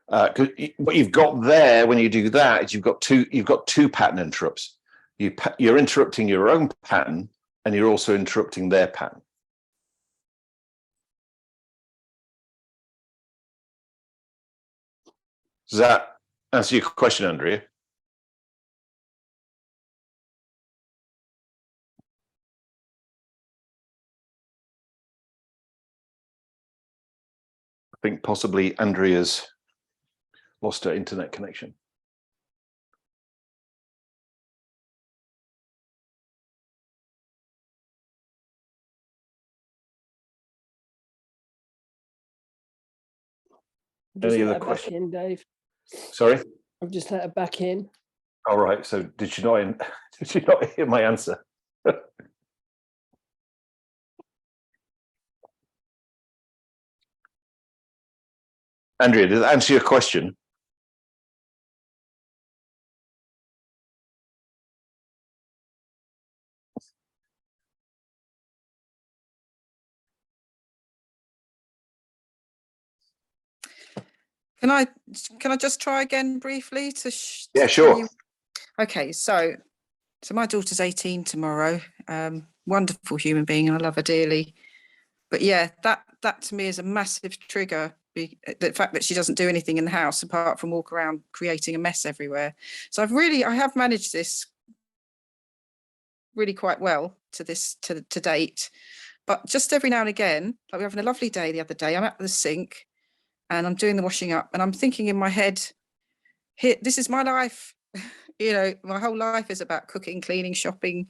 what you've got there when you do that is you've got two pattern interrupts. You're interrupting your own pattern, and you're also interrupting their pattern. Does that answer your question, Andrea? I think possibly Andrea's lost her internet connection. Just Any let other her back questions? in, Dave. Sorry? I've just let her back in. All right. So did you not hear my answer? Andrea, did that answer your question? Can I just try again briefly to Yeah, to sure. tell you? Okay, so my daughter's 18 tomorrow. Wonderful human being, and I love her dearly. But yeah, that to me is a massive trigger. The fact that she doesn't do anything in the house apart from walk around creating a mess everywhere. So I have managed this really quite well to date. But just every now and again, like we were having a lovely day the other day, I'm at the sink and I'm doing the washing up, and I'm thinking in my head, here, this is my life. You know, my whole life is about cooking, cleaning, shopping,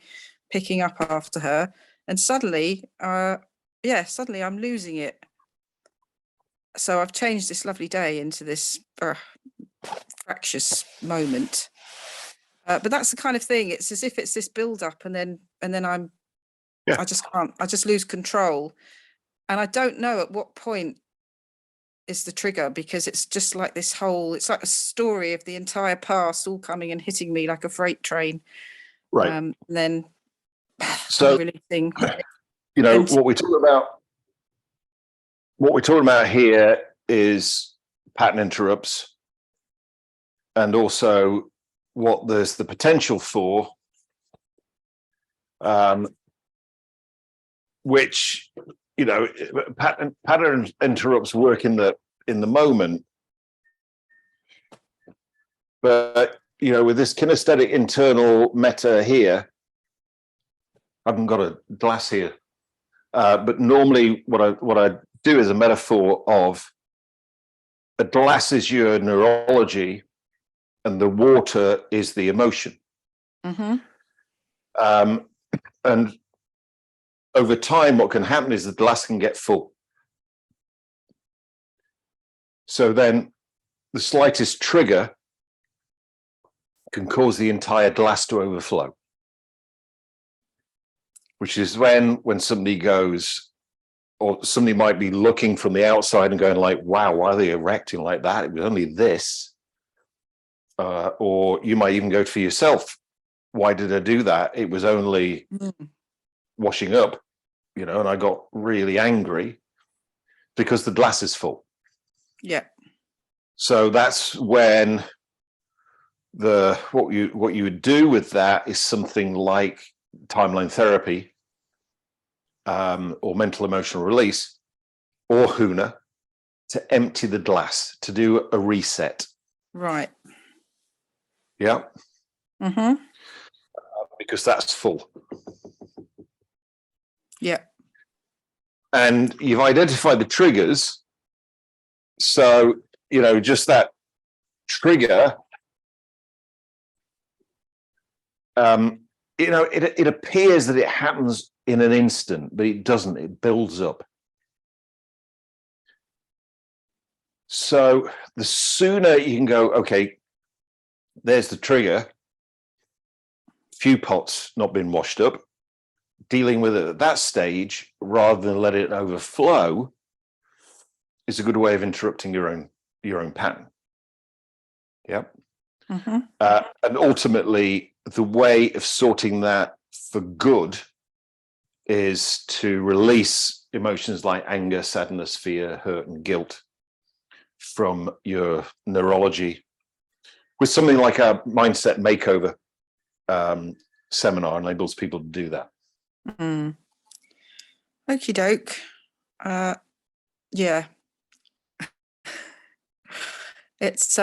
picking up after her. And suddenly, suddenly I'm losing it. So I've changed this lovely day into this fractious moment. But that's the kind of thing. It's as if it's this build up, and then I just lose control. And I don't know at what point is the trigger, because it's just like it's like a story of the entire past all coming and hitting me like a freight train. Right. And then So, releasing. you know, what we're talking about here is pattern interrupts, and also what there's the potential for, which, you know, pattern interrupts work in the moment, but you know, with this kinesthetic internal meta here, I haven't got a glass here, but normally what I do is a metaphor of a glass is your neurology and the water is the emotion. Mm-hmm. And over time, what can happen is the glass can get full. So then the slightest trigger can cause the entire glass to overflow. which is when somebody goes, or somebody might be looking from the outside and going like, wow, why are they erecting like that? It was only this. Or you might even go for yourself. Why did I do that? It was only washing up, you know, and I got really angry because the glass is full. So that's when what you would do with that is something like timeline therapy, or mental emotional release, or HUNA, to empty the glass, to do a reset. Right. Yeah. Mm-hmm. Because that's full. Yeah. And you've identified the triggers. So, you know, just that trigger, you know, it appears that it happens in an instant, but it doesn't. It builds up. So the sooner you can go, okay, there's the trigger, few pots not been washed up, dealing with it at that stage rather than let it overflow is a good way of interrupting your own pattern. Yeah. Mm-hmm. And ultimately, the way of sorting that for good is to release emotions like anger, sadness, fear, hurt, and guilt from your neurology with something like a mindset makeover seminar, enables people to do that. Okie doke. Yeah. It's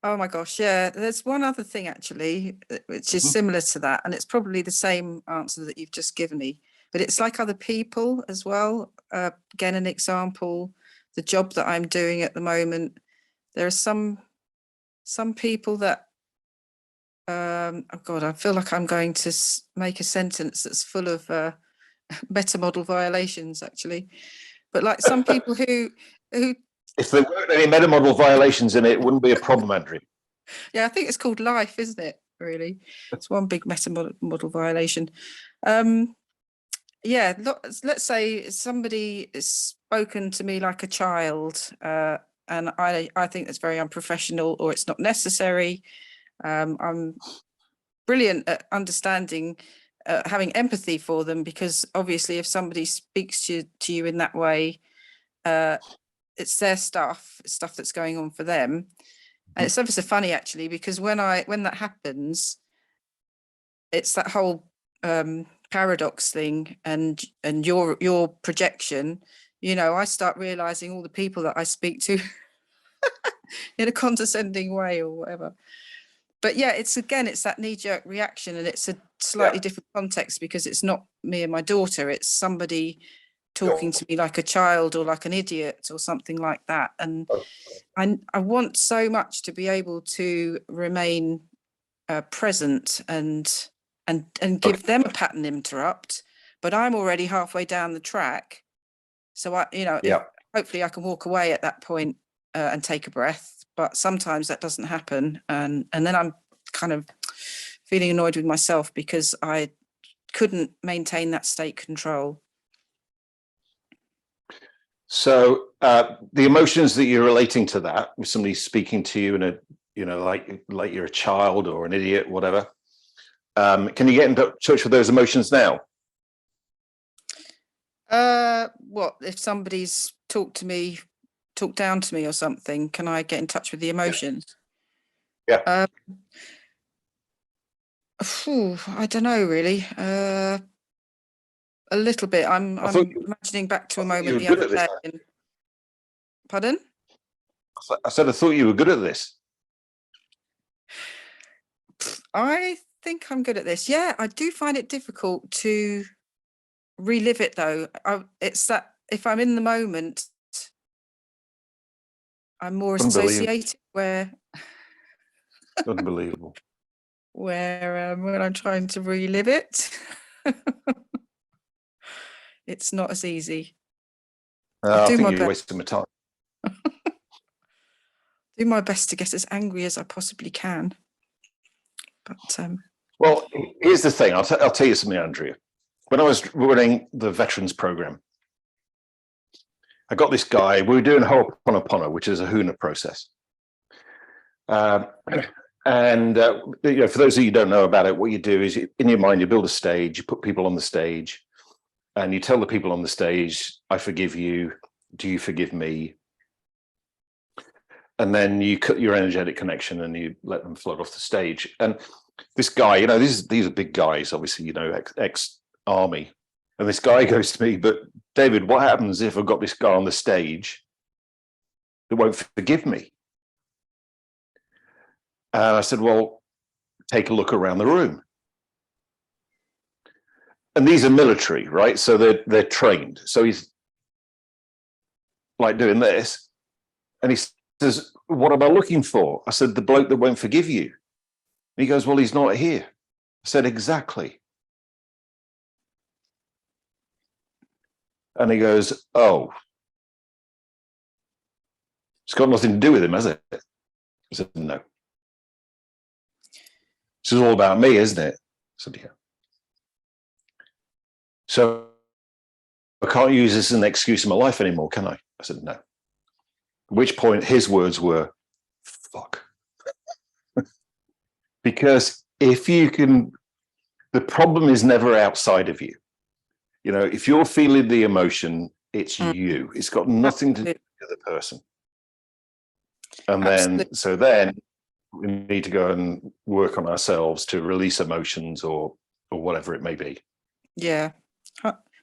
oh my gosh, yeah. There's one other thing actually, which is similar to that, and it's probably the same answer that you've just given me, but it's like other people as well. Again, an example, the job that I'm doing at the moment, there are some people that oh God, I feel like I'm going to make a sentence that's full of meta model violations actually, but like some people who if there weren't any meta model violations in it, it wouldn't be a problem, Andrew. Yeah, I think it's called life, isn't it? Really, it's one big meta model violation. Yeah, let's say somebody has spoken to me like a child, and I think that's very unprofessional, or it's not necessary. I'm brilliant at understanding, having empathy for them, because obviously if somebody speaks to you in that way, it's their stuff that's going on for them. And it's ever so funny actually, because when that happens, it's that whole paradox thing, and your projection, you know, I start realizing all the people that I speak to in a condescending way or whatever. But yeah, it's that knee-jerk reaction, and it's a slightly different context because it's not me and my daughter, it's somebody talking to me like a child or like an idiot or something like that. And I want so much to be able to remain present and give them a pattern interrupt, but I'm already halfway down the track. So hopefully I can walk away at that point and take a breath. But sometimes that doesn't happen, and then I'm kind of feeling annoyed with myself because I couldn't maintain that state control. So the emotions that you're relating to that, with somebody speaking to you in a, you know, like you're a child or an idiot, whatever, can you get in touch with those emotions now? What if somebody's talked down to me or something? Can I get in touch with the emotions? Yeah. I don't know really. A little bit. I'm imagining back to a moment the other day. Pardon? I said I thought you were good at this. I think I'm good at this. Yeah, I do find it difficult to relive it though. It's that if I'm in the moment, I'm more associated where Unbelievable. where when I'm trying to relive it, it's not as easy. I think you're wasting my time. Do my best to get as angry as I possibly can, but Well, here's the thing. I'll tell you something, Andrea. When I was running the veterans program, I got this guy. We were doing Ho'oponopono, which is a Huna process. And for those of you who don't know about it, what you do is in your mind, you build a stage, you put people on the stage, and you tell the people on the stage, I forgive you. Do you forgive me? And then you cut your energetic connection and you let them float off the stage. And this guy, these are big guys, obviously, ex-army. And this guy goes to me, but David, what happens if I've got this guy on the stage that won't forgive me? And I said, well, take a look around the room. And these are military, right? So they're trained. So he's like doing this. And he says, what am I looking for? I said, the bloke that won't forgive you. And he goes, well, he's not here. I said, exactly. And he goes, oh. It's got nothing to do with him, has it? I said, no. This is all about me, isn't it? I said, yeah. So I can't use this as an excuse in my life anymore, can I? I said, no. At which point his words were, fuck. Because if you can, the problem is never outside of you. If you're feeling the emotion, it's you. It's got nothing to do with the other person. And then we need to go and work on ourselves to release emotions or whatever it may be. Yeah,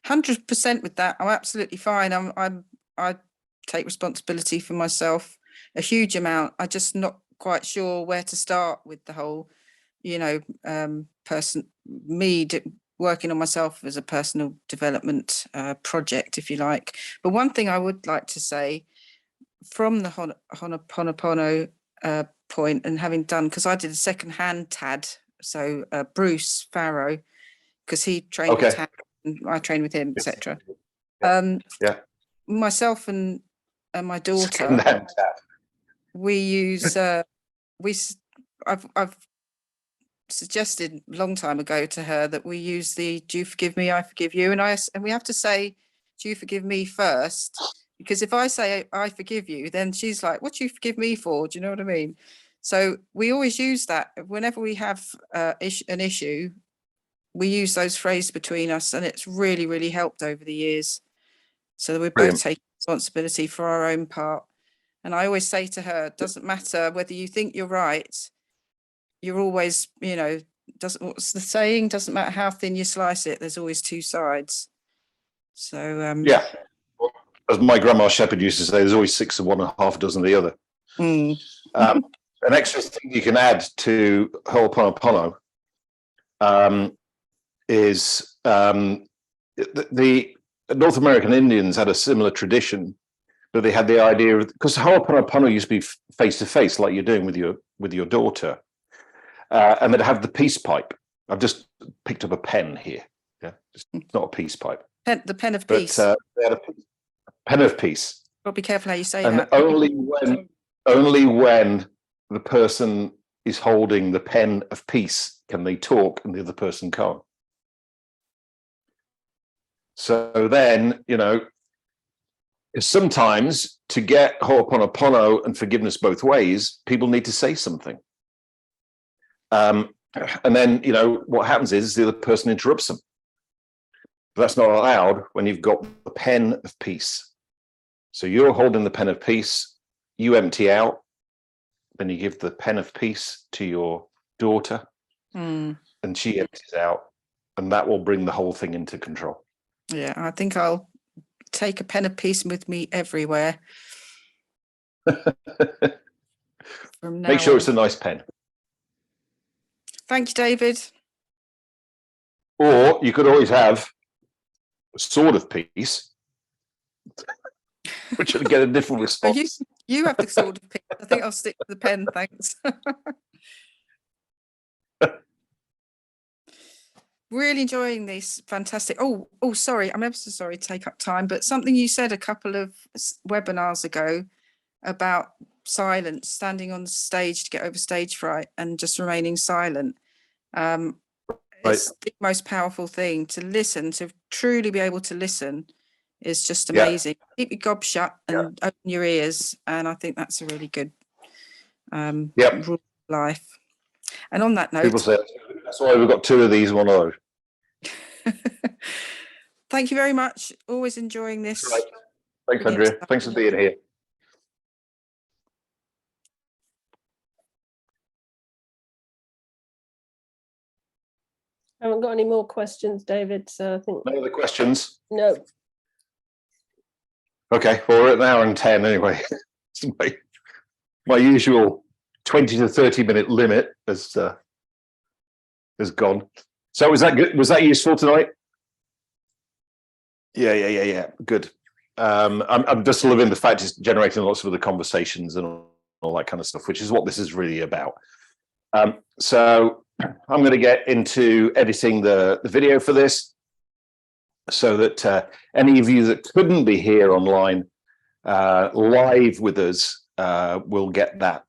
100% with that. I'm absolutely fine. I take responsibility for myself a huge amount. I'm just not quite sure where to start with the whole, working on myself as a personal development project, if you like. But one thing I would like to say from the Ho'oponopono point, and having done, because I did a second-hand TAD, so Bruce Farrow, because he trained with TAD, and I trained with him, etc. Yeah. Myself and my daughter, we use I've suggested a long time ago to her that we use the "Do you forgive me? I forgive you," and we have to say "Do you forgive me" first, because if I say "I forgive you," then she's like, "What do you forgive me for?" Do you know what I mean? So we always use that whenever we have an issue. We use those phrases between us, and it's really, really helped over the years. So we're both taking responsibility for our own part. And I always say to her, it doesn't matter whether you think you're right. You're always, what's the saying? Doesn't matter how thin you slice it. There's always two sides. So yeah, as my grandma Shepherd used to say, there's always 6 of one and half a dozen of the other. An extra thing you can add to Ho'oponopono is the North American Indians had a similar tradition, but they had the idea of, because Ho'oponopono used to be face to face, like you're doing with your daughter, and they'd have the peace pipe. I've just picked up a pen here. Yeah, it's not a peace pipe. The pen of peace. But they had a pen of peace. Well, be careful how you say and that. Only when the person is holding the pen of peace can they talk, and the other person can't. So then, sometimes to get Ho'oponopono and forgiveness both ways, people need to say something. And then, what happens is the other person interrupts them. But that's not allowed when you've got the pen of peace. So you're holding the pen of peace, you empty out, then you give the pen of peace to your daughter, and she empties out, and that will bring the whole thing into control. Yeah, I think I'll take a pen of peace with me everywhere. From now Make sure on. it's a nice pen. Thank you, David. Or you could always have a sword of peace, which will get a different response. You have the sword of peace. I think I'll stick with the pen, thanks. Really enjoying this. Fantastic. Oh, sorry. I'm ever so sorry to take up time, but something you said a couple of webinars ago about silence, standing on the stage to get over stage fright and just remaining silent. Right. It's the most powerful thing to listen, to truly be able to listen is just Yeah. amazing. Keep your gob shut and open your ears. And I think that's a really good Yep. rule of life. And on that People note, say that's why we've got 2 of these, 1 of those. thank you very much. Always enjoying this. Right. Thanks, Brilliant Andrea. stuff. Thanks for being here. Haven't got any more questions, David, so I think, No other questions? no. Okay, well, we're at an hour and 10 anyway. It's my usual 20 to 30-minute limit has gone. So was that good? Was that useful tonight? Yeah. Good. I'm just loving the fact it's generating lots of other conversations and all that kind of stuff, which is what this is really about. So I'm going to get into editing the video for this, so that any of you that couldn't be here online live with us will get that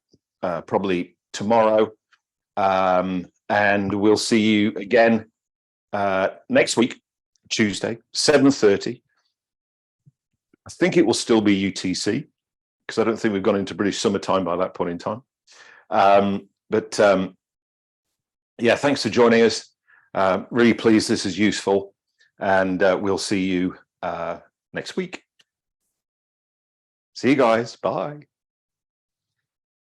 probably tomorrow, and we'll see you again next week, Tuesday, 7:30. I think it will still be UTC, because I don't think we've gone into British summertime by that point in time. Yeah, thanks for joining us. Really pleased this is useful, and we'll see you next week. See you guys. Bye.